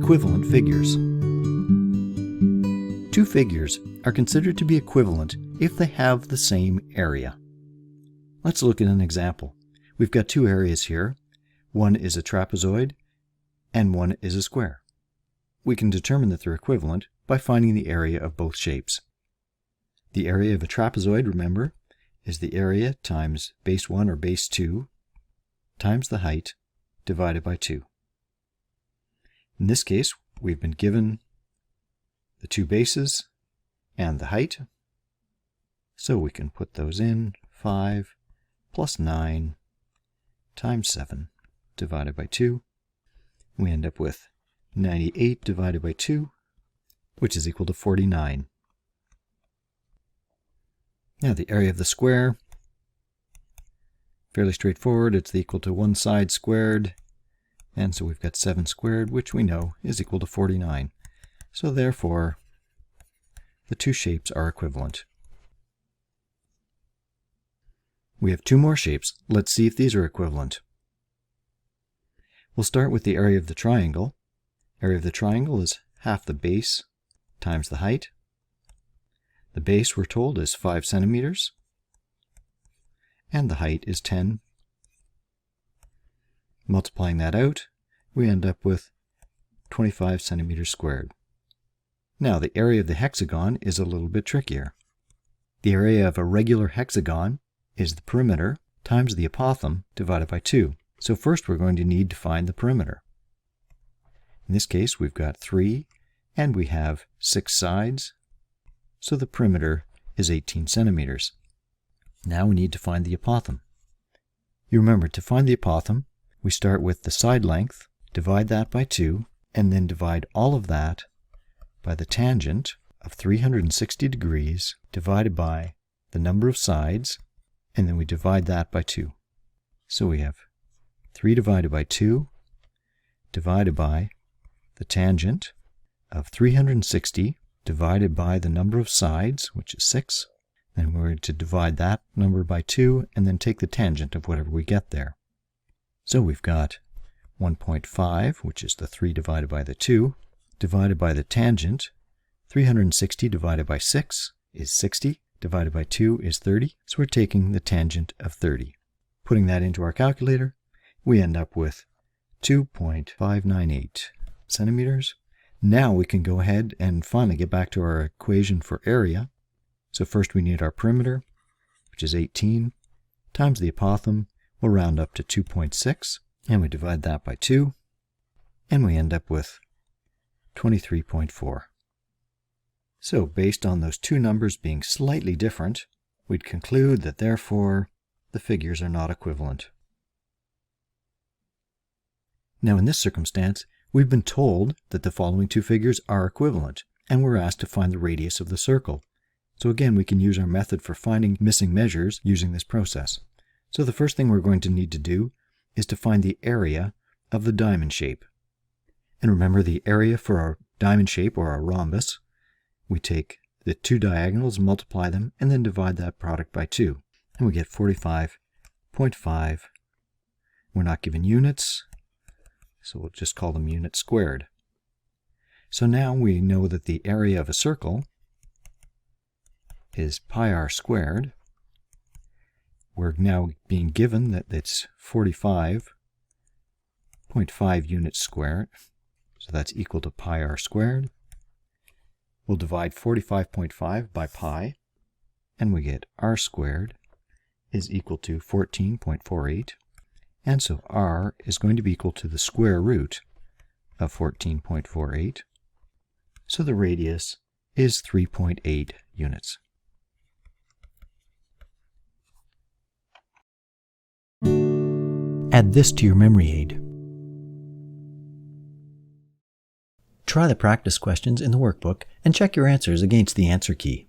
equivalent figures. Two figures are considered to be equivalent if they have the same area. Let's look at an example. We've got two areas here. One is a trapezoid and one is a square. We can determine that they're equivalent by finding the area of both shapes. The area of a trapezoid, remember, is the area times base 1 or base 2 times the height divided by 2. In this case, we've been given the two bases and the height, so we can put those in. 5 plus 9 times 7 divided by 2. We end up with 98 divided by 2, which is equal to 49. Now the area of the square, fairly straightforward. It's equal to one side squared, and so we've got 7 squared, which we know is equal to 49. So therefore, the two shapes are equivalent. We have two more shapes. Let's see if these are equivalent. We'll start with the area of the triangle. Area of the triangle is half the base times the height. The base, we're told, is 5 centimeters, and the height is 10. Multiplying that out, we end up with 25 centimeters squared. Now, the area of the hexagon is a little bit trickier. The area of a regular hexagon is the perimeter times the apothem divided by 2. So first we're going to need to find the perimeter. In this case, we've got 3, and we have 6 sides. So the perimeter is 18 centimeters. Now we need to find the apothem. You remember, to find the apothem, we start with the side length, divide that by 2, and then divide all of that by the tangent of 360 degrees divided by the number of sides, and then we divide that by 2. So we have 3 divided by 2 divided by the tangent of 360 divided by the number of sides, which is 6. Then we're going to divide that number by 2 and then take the tangent of whatever we get there. So we've got 1.5, which is the 3 divided by the 2, divided by the tangent. 360 divided by 6 is 60, divided by 2 is 30, so we're taking the tangent of 30. Putting that into our calculator, we end up with 2.598 centimeters. Now we can go ahead and finally get back to our equation for area. So first we need our perimeter, which is 18, times the apothem. We'll round up to 2.6, and we divide that by 2, and we end up with 23.4. So based on those two numbers being slightly different, we'd conclude that therefore the figures are not equivalent. Now in this circumstance, we've been told that the following two figures are equivalent, and we're asked to find the radius of the circle. So again, we can use our method for finding missing measures using this process. So the first thing we're going to need to do is to find the area of the diamond shape. And remember, the area for our diamond shape, or our rhombus, we take the two diagonals, multiply them, and then divide that product by 2. And we get 45.5. We're not given units, so we'll just call them units squared. So now we know that the area of a circle is pi r squared. We're now being given that it's 45.5 units squared, so that's equal to pi r squared. We'll divide 45.5 by pi, and we get r squared is equal to 14.48. And so r is going to be equal to the square root of 14.48. So the radius is 3.8 units. Add this to your memory aid. Try the practice questions in the workbook and check your answers against the answer key.